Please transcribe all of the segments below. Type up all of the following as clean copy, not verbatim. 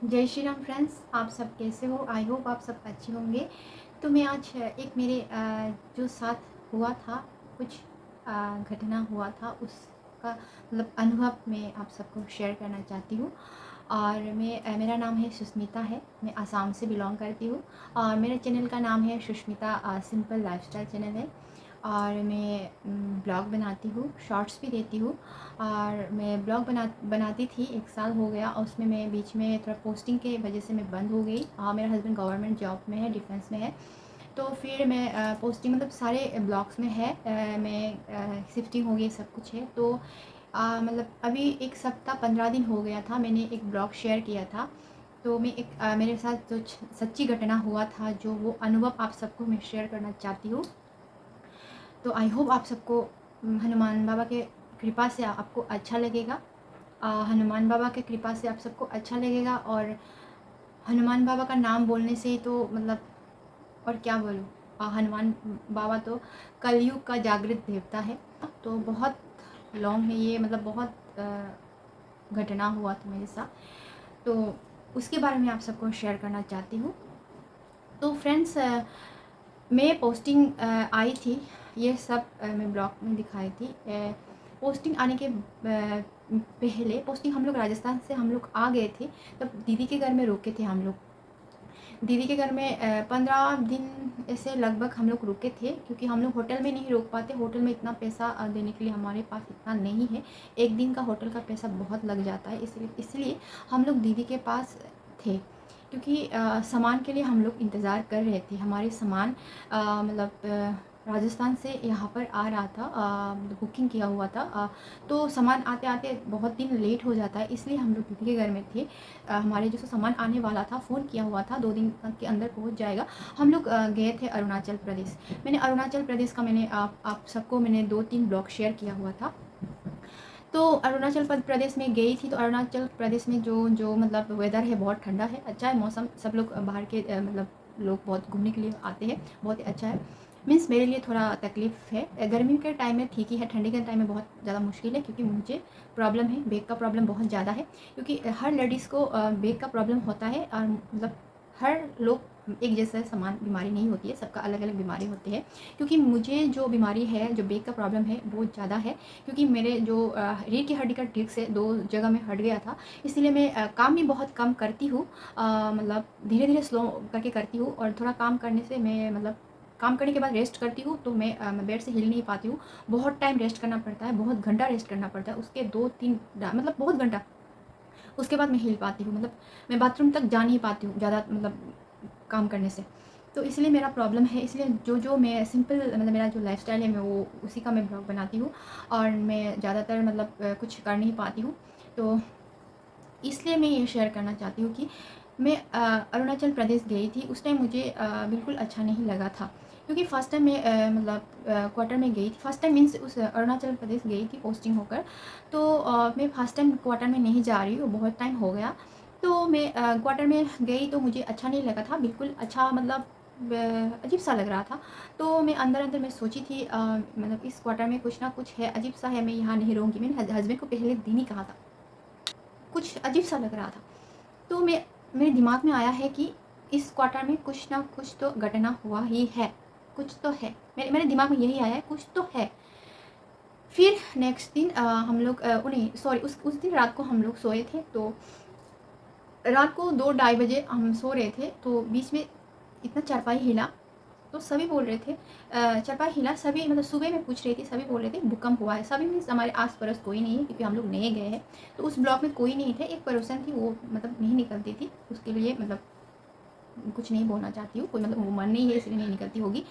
जय श्री राम फ्रेंड्स, आप सब कैसे हो? आई होप आप सब अच्छे होंगे। तो मैं आज एक मेरे जो साथ हुआ था, कुछ घटना हुआ था, उसका मतलब अनुभव मैं आप सबको शेयर करना चाहती हूँ। और मेरा नाम है सुष्मिता है, मैं आसाम से बिलोंग करती हूँ। और मेरे चैनल का नाम है सुष्मिता सिंपल लाइफस्टाइल चैनल है। और मैं ब्लॉग बनाती हूँ, शॉर्ट्स भी देती हूँ। और मैं ब्लॉग बनाती थी, 1 साल हो गया, और उसमें मैं बीच में थोड़ा पोस्टिंग के वजह से मैं बंद हो गई। मेरा हस्बैंड गवर्नमेंट जॉब में है, डिफेंस में है। तो फिर मैं पोस्टिंग मतलब सारे ब्लॉग्स में है, मैं शिफ्टिंग हो गई, सब कुछ है। तो मतलब अभी 1 सप्ताह 15 दिन हो गया था, मैंने एक ब्लॉग शेयर किया था। तो मैं एक मेरे साथ जो सच्ची घटना हुआ था, जो वो अनुभव आप सबको मैं शेयर करना चाहती हूँ। तो आई होप आप सबको हनुमान बाबा के कृपा से आपको अच्छा लगेगा। हनुमान बाबा के कृपा से आप सबको अच्छा लगेगा। और हनुमान बाबा का नाम बोलने से ही तो मतलब और क्या बोलूँ, हनुमान बाबा तो कलयुग का जागृत देवता है। तो बहुत लॉन्ग है ये, मतलब बहुत घटना हुआ था मेरे साथ, तो उसके बारे में आप सबको शेयर करना चाहती हूँ। तो फ्रेंड्स, मैं पोस्टिंग आई थी, ये सब मैं ब्लॉग में दिखाई थी। पोस्टिंग आने के पहले पोस्टिंग हम लोग राजस्थान से हम लोग आ गए थे, तब दीदी के घर में रुके थे हम लोग। दीदी के घर में 15 दिन ऐसे लगभग हम लोग रुके थे, क्योंकि हम लोग होटल में नहीं रुक पाते, होटल में इतना पैसा देने के लिए हमारे पास इतना नहीं है। एक दिन का होटल का पैसा बहुत लग जाता है, इसलिए हम लोग दीदी के पास थे। क्योंकि सामान के लिए हम लोग इंतज़ार कर रहे थे, हमारे सामान मतलब राजस्थान से यहाँ पर आ रहा था, बुकिंग किया हुआ था। तो सामान आते आते बहुत दिन लेट हो जाता है, इसलिए हम लोग दीदी के घर में थे। हमारे जो सामान आने वाला था, फ़ोन किया हुआ था 2 दिन के अंदर पहुंच जाएगा। हम लोग गए थे अरुणाचल प्रदेश। मैंने अरुणाचल प्रदेश का मैंने आप सबको मैंने 2-3 ब्लॉग शेयर किया हुआ था। तो अरुणाचल प्रदेश में गई थी। तो अरुणाचल प्रदेश में जो जो मतलब वेदर है, बहुत ठंडा है, अच्छा है मौसम। सब लोग बाहर के मतलब लोग बहुत घूमने के लिए आते हैं, बहुत ही अच्छा है। मीन्स मेरे लिए थोड़ा तकलीफ़ है, गर्मी के टाइम में ठीक ही है, ठंडी के टाइम में बहुत ज़्यादा मुश्किल है, क्योंकि मुझे प्रॉब्लम है, बैक का प्रॉब्लम बहुत ज़्यादा है। क्योंकि हर लेडीज़ को बैक का प्रॉब्लम होता है, और मतलब हर लोग एक जैसा समान बीमारी नहीं होती है, सबका अलग अलग बीमारी होती है। क्योंकि मुझे जो बीमारी है, जो बैक का प्रॉब्लम है, बहुत ज़्यादा है। क्योंकि मेरे जो रीढ़ की हड्डी का डिस्क है, 2 जगह में हट गया था। इसलिए मैं काम भी बहुत कम करती हूँ, मतलब धीरे धीरे स्लो करके करती हूँ। और थोड़ा काम करने से मैं मतलब काम करने के बाद रेस्ट करती हूँ, तो मैं बेड से हिल नहीं पाती हूँ। बहुत टाइम रेस्ट करना पड़ता है, बहुत घंटा रेस्ट करना पड़ता है, उसके 2-3 मतलब बहुत घंटा, उसके बाद मैं हिल पाती हूँ। मतलब मैं बाथरूम तक जा नहीं पाती हूँ ज़्यादा, मतलब काम करने से। तो इसलिए मेरा प्रॉब्लम है, इसलिए जो जो मैं सिंपल मतलब मेरा जो लाइफ़स्टाइल है, मैं वो उसी का मैं ब्लॉग बनाती हूँ। और मैं ज़्यादातर मतलब कुछ कर नहीं पाती हूँ। तो इसलिए मैं ये शेयर करना चाहती हूँ कि मैं अरुणाचल प्रदेश गई थी। उस टाइम मुझे बिल्कुल अच्छा नहीं लगा था, क्योंकि फ़र्स्ट टाइम मैं मतलब क्वार्टर में गई थी। फ़र्स्ट टाइम मीन्स उस अरुणाचल प्रदेश गई थी पोस्टिंग होकर। तो मैं फ़र्स्ट टाइम क्वार्टर में नहीं जा रही हूँ, बहुत टाइम हो गया। तो मैं क्वार्टर में गई, तो मुझे अच्छा नहीं लगा था, बिल्कुल अच्छा मतलब अजीब सा लग रहा था। तो मैं अंदर अंदर मैं सोची थी, मतलब इस क्वार्टर में कुछ ना कुछ है, अजीब सा है, मैं यहाँ नहीं रहूँगी। मैंने हस्बैंड को पहले दिन ही कहा था, कुछ अजीब सा लग रहा था। तो मेरे दिमाग में आया है कि इस क्वार्टर में कुछ ना कुछ तो घटना हुआ ही है, कुछ तो है। मेरे दिमाग में यही आया है, कुछ तो है। फिर नेक्स्ट दिन हम लोग नहीं सॉरी, उस दिन रात को हम लोग सोए थे। तो रात को 2-2:30 बजे हम सो रहे थे, तो बीच में इतना चारपाई हिला, तो सभी बोल रहे थे चारपाई हिला। सभी मतलब सुबह मैं पूछ रही थी, सभी बोल रहे थे भूकंप हुआ है। सभी मीन्स हमारे आस पड़ोस कोई नहीं है, क्योंकि हम लोग नए गए हैं। तो उस ब्लॉक में कोई नहीं थे, एक पड़ोसन थी, वो मतलब नहीं निकलती थी, उसके लिए मतलब कुछ नहीं बोलना चाहती हूँ, कोई मतलब वो मन नहीं है, इसलिए नहीं निकलती होगी।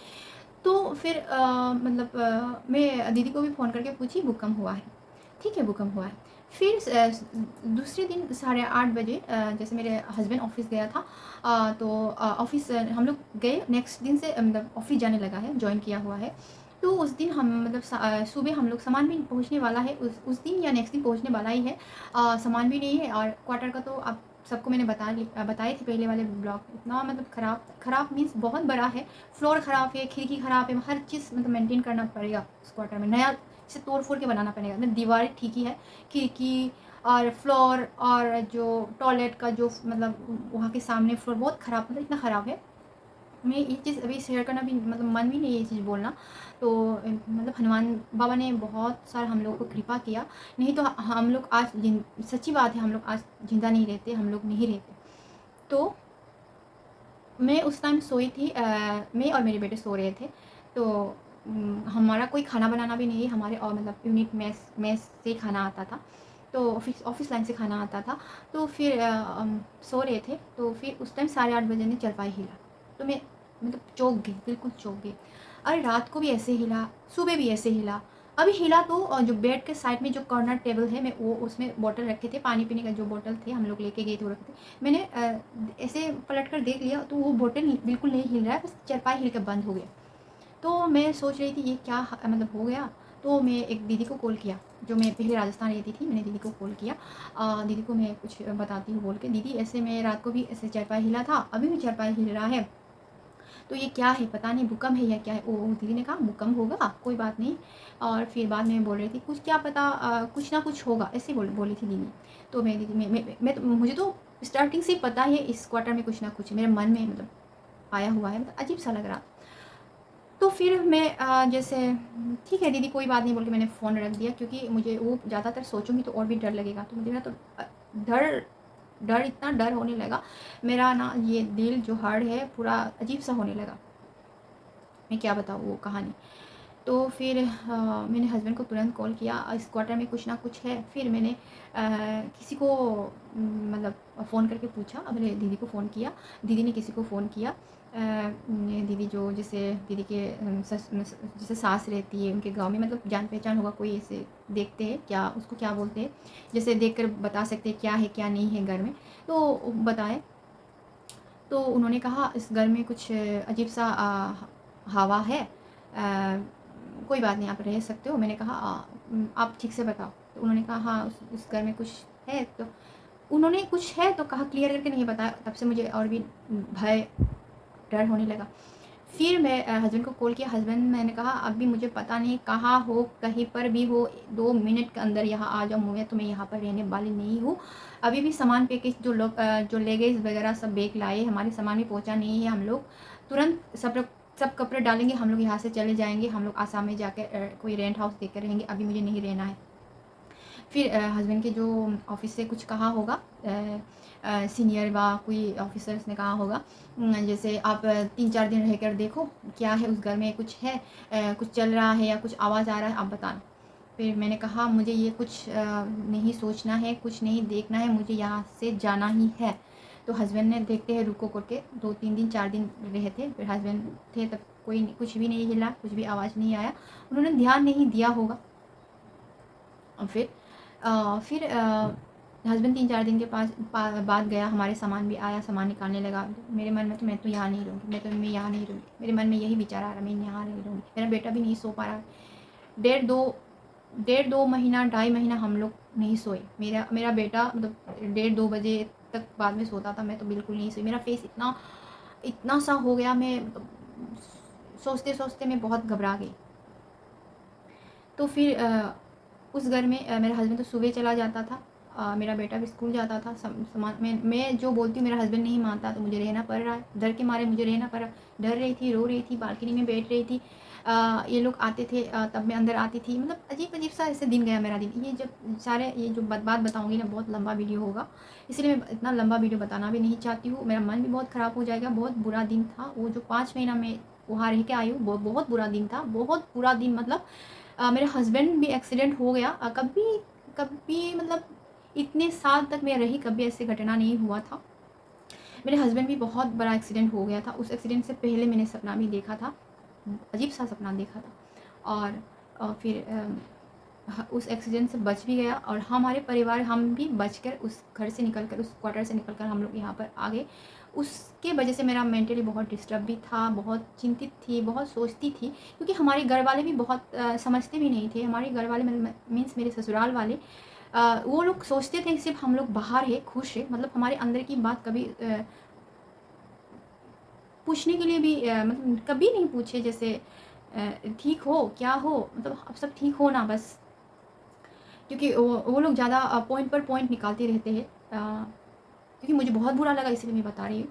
तो फिर मतलब मैं दीदी को भी फ़ोन करके पूछी, भूकंप हुआ है, ठीक है भूकंप हुआ है। फिर दूसरे दिन 8:30 बजे जैसे मेरे हस्बैंड ऑफिस गया था, तो ऑफिस हम लोग गए। नेक्स्ट दिन से मतलब ऑफिस जाने लगा है, ज्वाइन किया हुआ है। तो उस दिन हम मतलब सुबह हम लोग सामान भी पहुंचने वाला है, उस दिन या नेक्स्ट दिन पहुंचने वाला ही है। सामान भी नहीं है, और क्वार्टर का तो आप सबको मैंने बताए थे पहले वाले ब्लॉग। इतना मतलब ख़राब ख़राब मीन्स बहुत बड़ा है, फ्लोर ख़राब है, खिड़की ख़राब है, हर चीज़ मतलब मेंटेन करना पड़ेगा उस क्वार्टर में। नया इसे तोड़ फोड़ के बनाना पड़ेगा। मतलब दीवारें ठीक ही है, खिड़की और फ्लोर और जो टॉयलेट का जो मतलब वहाँ के सामने फ्लोर बहुत ख़राब, मतलब इतना ख़राब है। मैं ये चीज़ अभी शेयर करना भी मतलब मन भी नहीं है ये चीज़ बोलना। तो मतलब हनुमान बाबा ने बहुत सारा हम लोगों को कृपा किया, नहीं तो हम लोग आज सच्ची बात है, हम लोग आज ज़िंदा नहीं रहते, हम लोग नहीं रहते। तो मैं उस टाइम सोई थी, मैं और मेरे बेटे सो रहे थे। तो हमारा कोई खाना बनाना भी नहीं, हमारे और मतलब यूनिट मेस मेस से खाना आता था, तो ऑफिस लाइन से खाना आता था। तो फिर हम सो रहे थे, तो फिर उस टाइम 8:30 बजे ने चारपाई हिला। तो मैं मतलब चौंक गई, बिल्कुल चौंक गई। अरे रात को भी ऐसे हिला, सुबह भी ऐसे हिला। अभी हिला तो जो बेड के साइड में जो कॉर्नर टेबल है, मैं वो उसमें बॉटल रखे थे, पानी पीने का जो बॉटल थे हम लोग लेके गए थे वो रखे थे। मैंने ऐसे पलट कर देख लिया तो वो बॉटल बिल्कुल नहीं हिल रहा है, बस चारपाई हिल कर बंद हो गया। तो मैं सोच रही थी ये क्या मतलब हो गया। तो मैं एक दीदी को कॉल किया, जो मैं पहले राजस्थान रहती थी। मैंने दीदी को कॉल किया, दीदी को मैं कुछ बताती हूँ बोल के, दीदी ऐसे मैं रात को भी ऐसे चारपाई हिला था, अभी भी चारपाई हिल रहा है, तो ये क्या है, पता नहीं भूकंप है या क्या है। ओ दीदी ने कहा भूकंप होगा, कोई बात नहीं। और फिर बाद में बोल रही थी कुछ क्या पता, कुछ ना कुछ होगा, ऐसे बोली थी दीदी। तो मैं दीदी मैं तो मुझे तो स्टार्टिंग से ही पता है इस क्वार्टर में कुछ ना कुछ मेरे मन में मतलब आया हुआ है, मतलब अजीब सा लग रहा। तो फिर मैं जैसे ठीक है दीदी कोई बात नहीं बोल के मैंने फ़ोन रख दिया, क्योंकि मुझे वो ज़्यादातर सोचूंगी तो और भी डर लगेगा। तो मुझे ना तो डर डर इतना डर होने लगा, मेरा ना ये दिल जो हार्ट है पूरा अजीब सा होने लगा। मैं क्या बताऊँ वो कहानी। तो फिर मैंने हस्बैंड को तुरंत कॉल किया, इस क्वार्टर में कुछ ना कुछ है। फिर मैंने किसी को मतलब फ़ोन करके पूछा, मैंने दीदी को फ़ोन किया, दीदी ने किसी को फ़ोन किया। दीदी जो जैसे दीदी के जैसे सास रहती है उनके गांव में, मतलब जान पहचान होगा कोई, ऐसे देखते हैं क्या उसको क्या बोलते हैं, जैसे देखकर बता सकते हैं क्या है क्या नहीं है घर में। तो बताए, तो उन्होंने कहा इस घर में कुछ अजीब सा हवा है, कोई बात नहीं आप रह सकते हो। मैंने कहा आप ठीक से बताओ। तो उन्होंने कहा हाँ उस घर में कुछ है। तो उन्होंने कुछ है तो कहा, क्लियर करके नहीं बताया। तब से मुझे और भी भय डर होने लगा। फिर मैं हस्बैंड को कॉल किया, हस्बैंड मैंने कहा अभी मुझे पता नहीं कहाँ हो, कहीं पर भी हो, 2 मिनट के अंदर यहाँ आ जाओ। मैं तो मैं यहाँ पर रहने वाली नहीं हूँ। अभी भी सामान पैकेज जो लोग जो लेगेज वगैरह सब बैग लाए, हमारे सामान भी पहुँचा नहीं है। हम लोग तुरंत सब कपड़े डालेंगे, हम लोग यहाँ से चले जाएंगे, हम लोग आसाम में जाकर कोई रेंट हाउस देकर रहेंगे, अभी मुझे नहीं रहना है। फिर हस्बैंड के जो ऑफिस से कुछ कहा होगा, सीनियर व कोई ऑफिसर्स ने कहा होगा, जैसे आप 3-4 दिन रहकर देखो क्या है उस घर में, कुछ है, कुछ चल रहा है या कुछ आवाज़ आ रहा है, आप बताना। फिर मैंने कहा मुझे ये कुछ नहीं सोचना है, कुछ नहीं देखना है, मुझे यहाँ से जाना ही है। तो हस्बैंड ने देखते हैं रुको करके 2-3 दिन 4 दिन रहे थे। फिर हस्बैंड थे तब कोई कुछ भी नहीं हिला, कुछ भी आवाज़ नहीं आया, उन्होंने ध्यान नहीं दिया होगा। और फिर हस्बैंड 3-4 दिन के बाद गया, हमारे सामान भी आया, सामान निकालने लगा। मेरे मन में तो मैं तो यहाँ नहीं रहूँगी, मैं यहाँ नहीं रहूँगी, मेरे मन में यही विचार आ रहा मैं यहाँ नहीं रहूँगी। मेरा बेटा भी नहीं सो पा रहा। डेढ़ दो 1.5-2 महीना 2.5 महीना हम लोग नहीं सोए। मेरा बेटा मतलब 1:30-2 बजे तक बाद में सोता था, मैं तो बिल्कुल नहीं सोई। मेरा फेस इतना इतना सा हो गया, मैं मतलब सोचते सोचते मैं बहुत घबरा गई। तो फिर उस घर में मेरा हस्बैंड तो सुबह चला जाता था, मेरा बेटा भी स्कूल जाता था। समान मैं जो बोलती हूँ मेरा हस्बैंड नहीं मानता, तो मुझे रहना पड़ रहा है, डर के मारे मुझे रहना पड़ रहा। डर रही थी, रो रही थी, बालकनी में बैठ रही थी। ये लोग आते थे तब मैं अंदर आती थी, मतलब अजीब अजीब सा ऐसे दिन गया मेरा दिन। ये जब सारे ये जो बात बताऊँगी ना बहुत लंबा वीडियो होगा, इसलिए मैं इतना लंबा वीडियो बताना भी नहीं चाहती हूँ, मेरा मन भी बहुत ख़राब हो जाएगा। बहुत बुरा दिन था वो, जो 5 महीना मैं वहाँ रह के आई हूँ, बहुत बुरा दिन था, बहुत बुरा दिन। मतलब मेरे हस्बैंड भी एक्सीडेंट हो गया, कभी कभी मतलब इतने साल तक मैं रही कभी ऐसे घटना नहीं हुआ था। मेरे हस्बैंड भी बहुत बड़ा एक्सीडेंट हो गया था। उस एक्सीडेंट से पहले मैंने सपना भी देखा था, अजीब सा सपना देखा था। और फिर उस एक्सीडेंट से बच भी गया, और हमारे परिवार हम भी बचकर उस घर से निकलकर, उस क्वार्टर से निकलकर हम लोग यहाँ पर आ गए। उसके वजह से मेरा मेंटली बहुत डिस्टर्ब भी था, बहुत चिंतित थी, बहुत सोचती थी, क्योंकि हमारे घर वाले भी बहुत समझते भी नहीं थे। हमारे घर वाले मीन्स मेरे ससुराल वाले, वो लोग सोचते थे सिर्फ हम लोग बाहर है खुश है, मतलब हमारे अंदर की बात कभी पूछने के लिए भी मतलब कभी नहीं पूछे, जैसे ठीक हो क्या हो, मतलब अब सब ठीक हो ना बस। क्योंकि वो लोग ज़्यादा पॉइंट पर पॉइंट निकालते रहते हैं। क्योंकि मुझे बहुत बुरा लगा, इसलिए मैं बता रही हूँ।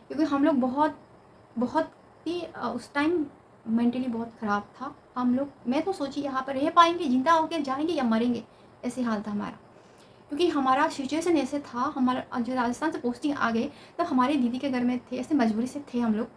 क्योंकि हम लोग बहुत बहुत ही उस टाइम मेंटली बहुत ख़राब था हम लोग। मैं तो सोची यहाँ पर रह पाएंगे, जिंदा होकर जाएंगे या मरेंगे, ऐसे हाल था हमारा। क्योंकि हमारा सिचुएशन ऐसे था, हमारा जो राजस्थान से पोस्टिंग आ गए तब हमारे दीदी के घर में थे, ऐसे मजबूरी से थे हम लोग,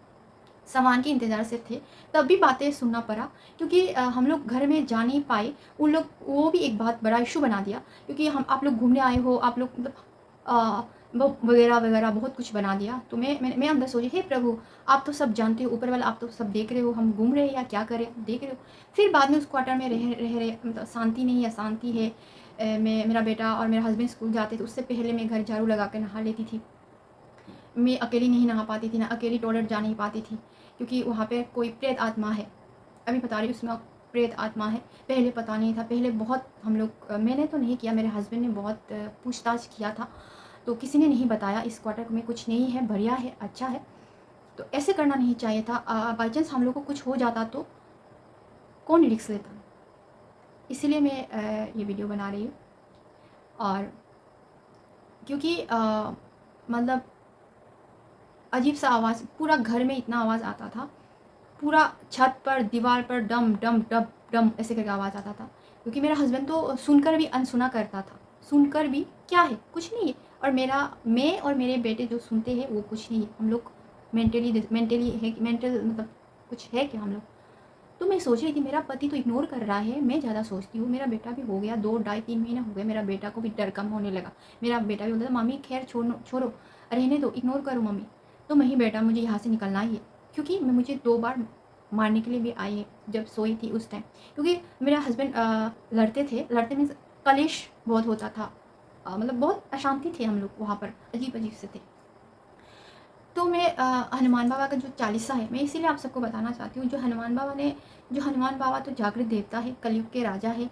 सामान के इंतज़ार से थे। तब भी बातें सुनना पड़ा, क्योंकि हम लोग घर में जा नहीं पाए। उन लोग वो भी एक बहुत बड़ा इशू बना दिया, क्योंकि हम आप लोग घूमने आए हो, आप लोग मतलब वो वगैरह वगैरह बहुत कुछ बना दिया। तो मैं अंदर सोची, हे प्रभु, आप तो सब जानते हो, ऊपर वाला आप तो सब देख रहे हो, हम घूम रहे हैं या क्या करें, देख रहे हो। फिर बाद में उस क्वार्टर में रह रहे मतलब शांति नहीं, अशांति है। मेरा बेटा और मेरा हस्बैंड स्कूल जाते थे, उससे पहले मैं घर झाड़ू लगा कर नहा लेती थी। मैं अकेली नहीं नहा पाती थी, ना अकेली टॉयलेट जा नहीं पाती थी, क्योंकि वहाँ पे कोई प्रेत आत्मा है। अभी बता रही हूँ, उसमें प्रेत आत्मा है। पहले पता नहीं था, पहले बहुत हम लोग, मैंने तो नहीं किया, मेरे हस्बैंड ने बहुत पूछताछ किया था, तो किसी ने नहीं बताया इस क्वार्टर में कुछ नहीं है, बढ़िया है, अच्छा है। तो ऐसे करना नहीं चाहिए था। बाई चांस हम लोग को कुछ हो जाता तो कौन रिस्क लेता। इसीलिए मैं ये वीडियो बना रही हूँ। और क्योंकि मतलब अजीब सा आवाज़, पूरा घर में इतना आवाज़ आता था, पूरा छत पर दीवार पर डम डम डम डम ऐसे करके आवाज़ आता था। क्योंकि मेरा हस्बैंड तो सुनकर भी अनसुना करता था, सुनकर भी क्या है, कुछ नहीं है। और मैं और मेरे बेटे जो सुनते हैं वो कुछ नहीं है। हम लोग मेंटली है, मेंटल मतलब कुछ है क्या हम लोग। तो मैं सोच रही थी, मेरा पति तो इग्नोर कर रहा है, मैं ज़्यादा सोचती हूँ। मेरा बेटा भी हो गया 2 ढाई 3 महीने हो गए, मेरा बेटा को भी डर कम होने लगा। मेरा बेटा भी बोलता था, मम्मी खैर छोड़ो, रहने दो, इग्नोर करो मम्मी। तो नहीं बेटा, मुझे यहाँ से निकलना ही है। क्योंकि मुझे 2 बार मारने के लिए भी आई है, जब सोई थी उस टाइम। क्योंकि मेरा हस्बैंड लड़ते मीन्स कलेश बहुत होता था। मतलब बहुत अशांति थे हम लोग वहाँ पर, अजीब अजीब से थे। तो मैं हनुमान बाबा का जो चालीसा है, मैं इसीलिए आप सबको बताना चाहती हूँ। जो हनुमान बाबा तो जागृत देवता है, कलयुग के राजा है।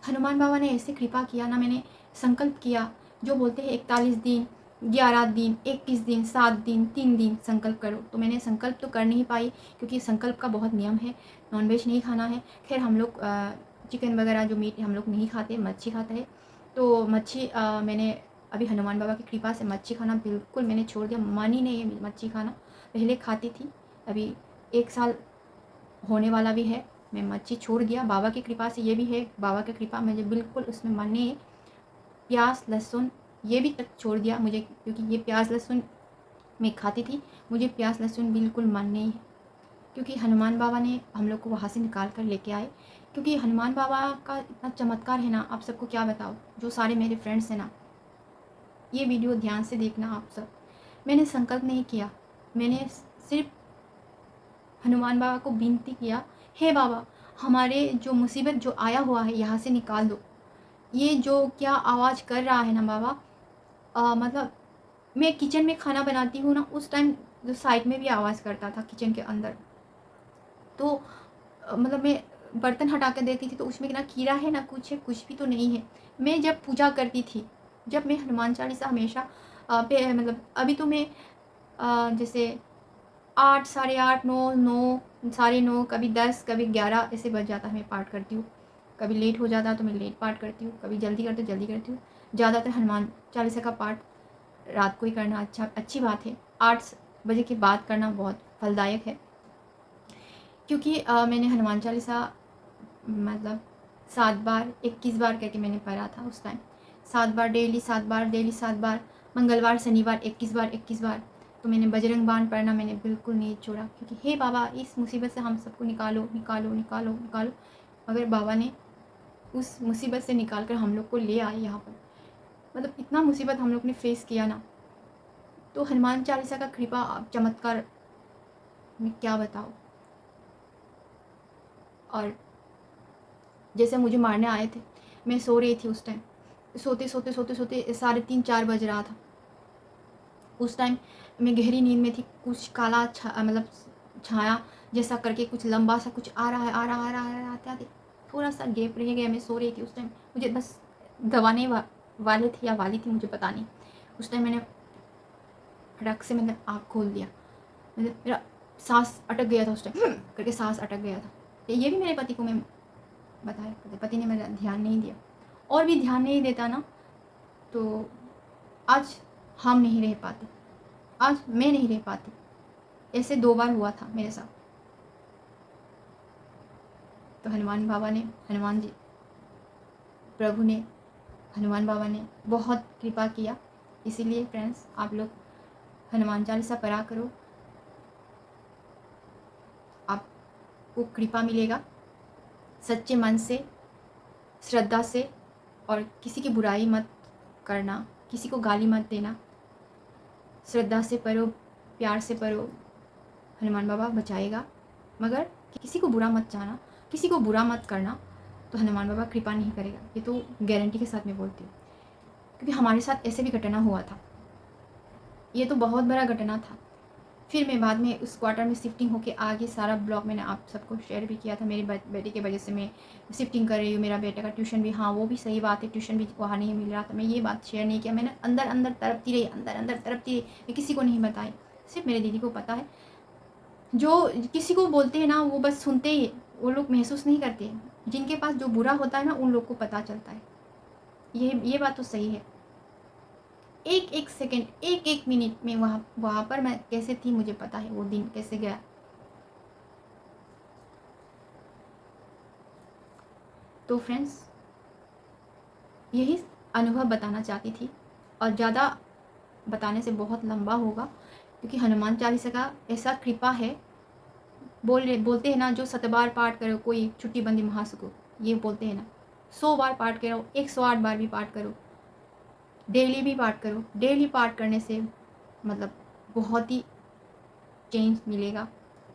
हनुमान बाबा ने ऐसे कृपा किया ना, मैंने संकल्प किया, जो बोलते हैं 41 दिन, 11 दिन, 21 दिन, 7 दिन, 3 दिन संकल्प करो। तो मैंने संकल्प तो कर नहीं पाई, क्योंकि संकल्प का बहुत नियम है, नॉनवेज नहीं खाना है। खैर हम लोग चिकन वगैरह जो मीट हम लोग नहीं खाते, मच्छी खाता है। तो मच्छी मैंने अभी हनुमान बाबा की कृपा से मच्छी खाना बिल्कुल मैंने छोड़ दिया, मन ही नहीं है मच्छी खाना। पहले खाती थी, अभी 1 साल होने वाला भी है, मैं मच्छी छोड़ दिया। बाबा की कृपा से ये भी है, बाबा की कृपा, मुझे बिल्कुल उसमें मन नहीं है। प्याज लहसुन ये भी तक छोड़ दिया मुझे, क्योंकि ये प्याज लहसुन मैं खाती थी, मुझे प्याज लहसुन बिल्कुल मन नहीं है। क्योंकि हनुमान बाबा ने हम लोग को वहाँ से निकाल कर लेके आए। क्योंकि हनुमान बाबा का इतना चमत्कार है ना, आप सबको क्या बताओ, जो सारे मेरे फ्रेंड्स हैं ना, ये वीडियो ध्यान से देखना आप सब। मैंने संकल्प नहीं किया, मैंने सिर्फ हनुमान बाबा को विनती किया, हे बाबा, हमारे जो मुसीबत जो आया हुआ है यहाँ से निकाल दो। ये जो क्या आवाज़ कर रहा है ना बाबा, मतलब मैं किचन में खाना बनाती हूँ ना, उस टाइम जो साइड में भी आवाज़ करता था किचन के अंदर। तो मतलब मैं बर्तन हटा कर देखती थी, तो उसमें ना कीड़ा है ना कुछ है, कुछ भी तो नहीं है। मैं जब पूजा करती थी, जब मैं हनुमान चालीसा हमेशा मतलब अभी तो मैं जैसे 8 साढ़े 8 9 9 साढ़े 9 कभी 10 कभी 11 ऐसे बज जाता है, मैं पाठ करती हूँ। कभी लेट हो जाता तो मैं लेट पाठ करती हूँ, कभी जल्दी करते जल्दी करती हूँ। ज़्यादातर हनुमान चालीसा का पाठ रात को ही करना अच्छी बात है। 8 बजे के बाद करना बहुत फलदायक है। क्योंकि मैंने हनुमान चालीसा मतलब 7 बार 21 बार करके मैंने पढ़ा था उस टाइम। 7 बार डेली, 7 बार डेली, 7 बार, मंगलवार शनिवार 21 बार 21 बार। तो मैंने बजरंग बाण पढ़ना मैंने बिल्कुल नहीं छोड़ा, क्योंकि हे बाबा, इस मुसीबत से हम सबको निकालो निकालो निकालो निकालो। अगर बाबा ने उस मुसीबत से निकाल कर हम लोग को ले आए यहाँ पर, मतलब इतना मुसीबत हम लोग ने फेस किया ना, तो हनुमान चालीसा का कृपा चमत्कार मैं क्या बताऊँ। और जैसे मुझे मारने आए थे, मैं सो रही थी उस टाइम, सोते सोते सोते सोते 3:30 4 बज रहा था। उस टाइम मैं गहरी नींद में थी, कुछ काला मतलब छाया जैसा करके कुछ लंबा सा कुछ आ रहा है, आ रहा आ रहा आ रहा आते आते थोड़ा सा गैप रह गया। मैं सो रही थी उस टाइम, मुझे बस दबाने वाले थे या वाली थी, मुझे पता नहीं। उस टाइम मैंने फटक से मैंने आँख खोल दिया, मेरा सांस अटक गया था उस टाइम, करके सांस अटक गया था। ये भी मेरे पति को मैं बताया, पति ने मेरा ध्यान नहीं दिया। और भी ध्यान नहीं देता ना, तो आज हम नहीं रह पाते, आज मैं नहीं रह पाती। ऐसे 2 बार हुआ था मेरे साथ। तो हनुमान बाबा ने, हनुमान जी, प्रभु ने, हनुमान बाबा ने बहुत कृपा किया। इसीलिए फ्रेंड्स, आप लोग हनुमान चालीसा पढ़ा करो, आपको कृपा मिलेगा सच्चे मन से, श्रद्धा से। और किसी की बुराई मत करना, किसी को गाली मत देना, श्रद्धा से पढ़ो, प्यार से पढ़ो, हनुमान बाबा बचाएगा। मगर किसी को बुरा मत चाहना, किसी को बुरा मत करना, तो हनुमान बाबा कृपा नहीं करेगा। ये तो गारंटी के साथ मैं बोलती हूँ, क्योंकि हमारे साथ ऐसे भी घटना हुआ था। ये तो बहुत बड़ा घटना था। फिर मैं बाद में उस क्वार्टर में शिफ्टिंग होके आगे सारा ब्लॉग मैंने आप सबको शेयर भी किया था। मेरी बेटी की वजह से मैं शिफ्टिंग कर रही हूँ, मेरा बेटे का ट्यूशन भी, हाँ वो भी सही बात है, ट्यूशन भी वहाँ नहीं मिल रहा था। मैं ये बात शेयर नहीं किया, मैंने अंदर अंदर तड़पती रही, अंदर अंदर तड़पती रही, मैं किसी को नहीं बताई, सिर्फ मेरे दीदी को पता है। जो किसी को बोलते हैं ना, वो बस सुनते ही, वो लोग महसूस नहीं करते। जिनके पास जो बुरा होता है ना, उन लोग को पता चलता है। ये बात तो सही है। एक एक सेकंड, एक एक मिनट में वहाँ पर मैं कैसे थी मुझे पता है, वो दिन कैसे गया। तो फ्रेंड्स, यही अनुभव बताना चाहती थी, और ज़्यादा बताने से बहुत लंबा होगा, क्योंकि हनुमान चालीसा का ऐसा कृपा है। बोलते हैं ना, जो 7 बार पाठ करो कोई छुट्टी बंदी महासुको, ये बोलते हैं ना। 100 बार पाठ करो, 108 बार भी पाठ करो, डेली भी पाठ करो। डेली पाठ करने से मतलब बहुत ही चेंज मिलेगा,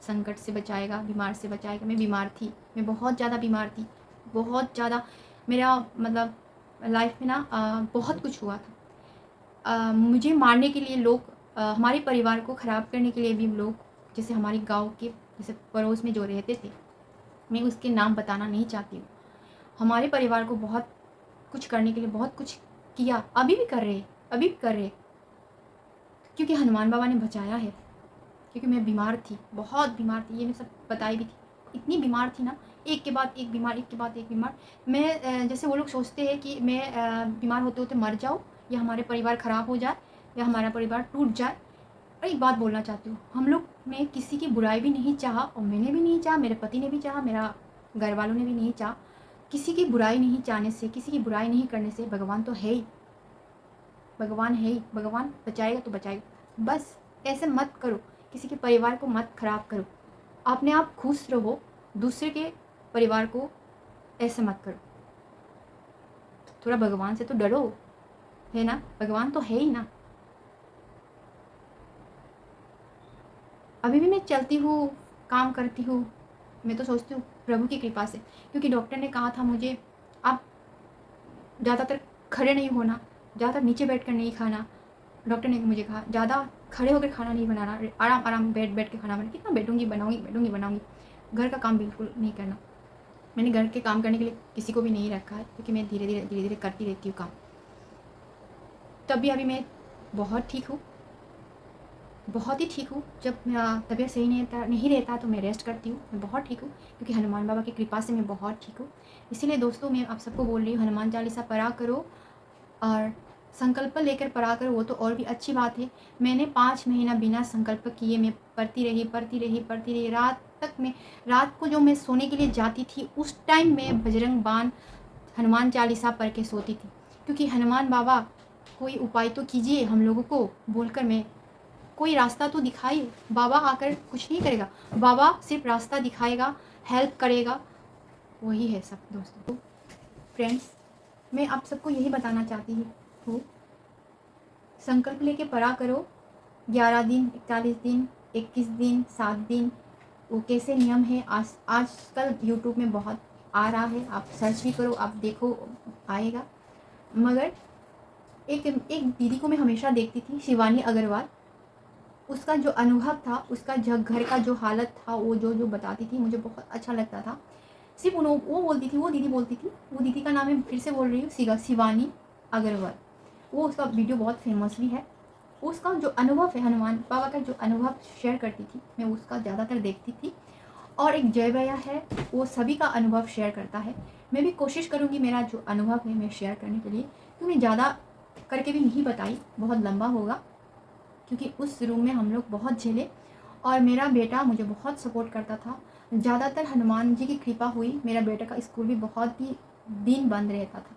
संकट से बचाएगा, बीमार से बचाएगा। मैं बीमार थी, मैं बहुत ज़्यादा बीमार थी, बहुत ज़्यादा। मेरा मतलब लाइफ में ना बहुत कुछ हुआ था। मुझे मारने के लिए लोग, हमारे परिवार को ख़राब करने के लिए भी लोग, जैसे हमारे गांव के, जैसे पड़ोस में जो रहते थे, मैं उसके नाम बताना नहीं चाहती हूँ। हमारे परिवार को बहुत कुछ करने के लिए बहुत कुछ किया, अभी भी कर रहे, अभी भी कर रहे, क्योंकि हनुमान बाबा ने बचाया है। क्योंकि मैं बीमार थी, बहुत बीमार थी, ये मैं सब बताई भी थी। इतनी बीमार थी ना, एक के बाद एक बीमार, एक के बाद एक बीमार। मैं जैसे वो लोग सोचते हैं कि मैं बीमार होते होते मर जाऊँ, या हमारे परिवार ख़राब हो जाए, या हमारा परिवार टूट जाए। और एक बात बोलना चाहती हूँ, हम लोग ने किसी की बुराई भी नहीं चाहा, और मैंने भी नहीं चाहा, मेरे पति ने भी चाहा, मेरा घर वालों ने भी नहीं चाहा। किसी की बुराई नहीं चाहने से, किसी की बुराई नहीं करने से भगवान तो है ही, भगवान है ही, भगवान बचाएगा तो बचाएगा। बस ऐसे मत करो, किसी के परिवार को मत खराब करो, अपने आप खुश रहो, दूसरे के परिवार को ऐसे मत करो। थोड़ा भगवान से तो डरो, है ना, भगवान तो है ही ना। अभी भी मैं चलती हूँ, काम करती हूँ, मैं तो सोचती हूँ प्रभु की कृपा से। क्योंकि डॉक्टर ने कहा था मुझे, आप ज़्यादातर खड़े नहीं होना, ज़्यादातर नीचे बैठ कर नहीं खाना। डॉक्टर ने मुझे कहा ज़्यादा खड़े होकर खाना नहीं बनाना, आराम आराम बैठ के खाना बना। कितना बैठूंगी बनाऊंगी। घर का काम बिल्कुल नहीं करना। मैंने घर के काम करने के लिए किसी को भी नहीं रखा है, क्योंकि मैं धीरे धीरे करती रहती हूँ काम। तभी अभी मैं बहुत ठीक हूँ, बहुत ही ठीक हूँ। जब मेरा तबीयत सही नहीं रहता तो मैं रेस्ट करती हूँ। मैं बहुत ठीक हूँ, क्योंकि हनुमान बाबा की कृपा से मैं बहुत ठीक हूँ। इसीलिए दोस्तों, मैं आप सबको बोल रही हूँ, हनुमान चालीसा पढ़ा करो, और संकल्प लेकर पढ़ा करो, वो तो और भी अच्छी बात है। मैंने 5 महीना बिना संकल्प किए मैं पढ़ती रही। रात को जो मैं सोने के लिए जाती थी, उस टाइम मैं बजरंग बाण, हनुमान चालीसा पढ़ के सोती थी। क्योंकि हनुमान बाबा, कोई उपाय तो कीजिए हम लोगों को, बोलकर मैं, कोई रास्ता तो दिखाइए। बाबा आकर कुछ नहीं करेगा, बाबा सिर्फ रास्ता दिखाएगा, हेल्प करेगा, वही है सब दोस्तों। फ्रेंड्स, मैं आप सबको यही बताना चाहती हूँ, संकल्प लेके पढ़ा करो। 11 दिन, 41 दिन, 21 दिन, 7 दिन, वो कैसे नियम है। आजकल यूट्यूब में बहुत आ रहा है, आप सर्च भी करो, आप देखो, आएगा। मगर एक दीदी को मैं हमेशा देखती थी, शिवानी अग्रवाल। उसका जो अनुभव था, उसका घर का जो हालत था, वो जो बताती थी, मुझे बहुत अच्छा लगता था। सिर्फ वो बोलती थी, वो दीदी का नाम मैं फिर से बोल रही हूँ, शिवानी अग्रवाल। वो, उसका वीडियो बहुत फेमस भी है। उसका जो अनुभव है, हनुमान बाबा का जो अनुभव शेयर करती थी, मैं उसका ज़्यादातर देखती थी। और एक जय भैया है, वो सभी का अनुभव शेयर करता है। मैं भी कोशिश करूँगी मेरा जो अनुभव है मैं शेयर करने के लिए, क्योंकि ज़्यादा करके भी नहीं बताई, बहुत लंबा होगा, क्योंकि उस रूम में हम लोग बहुत झेले। और मेरा बेटा मुझे बहुत सपोर्ट करता था। ज़्यादातर हनुमान जी की कृपा हुई, मेरा बेटा का स्कूल भी बहुत ही दिन बंद रहता था।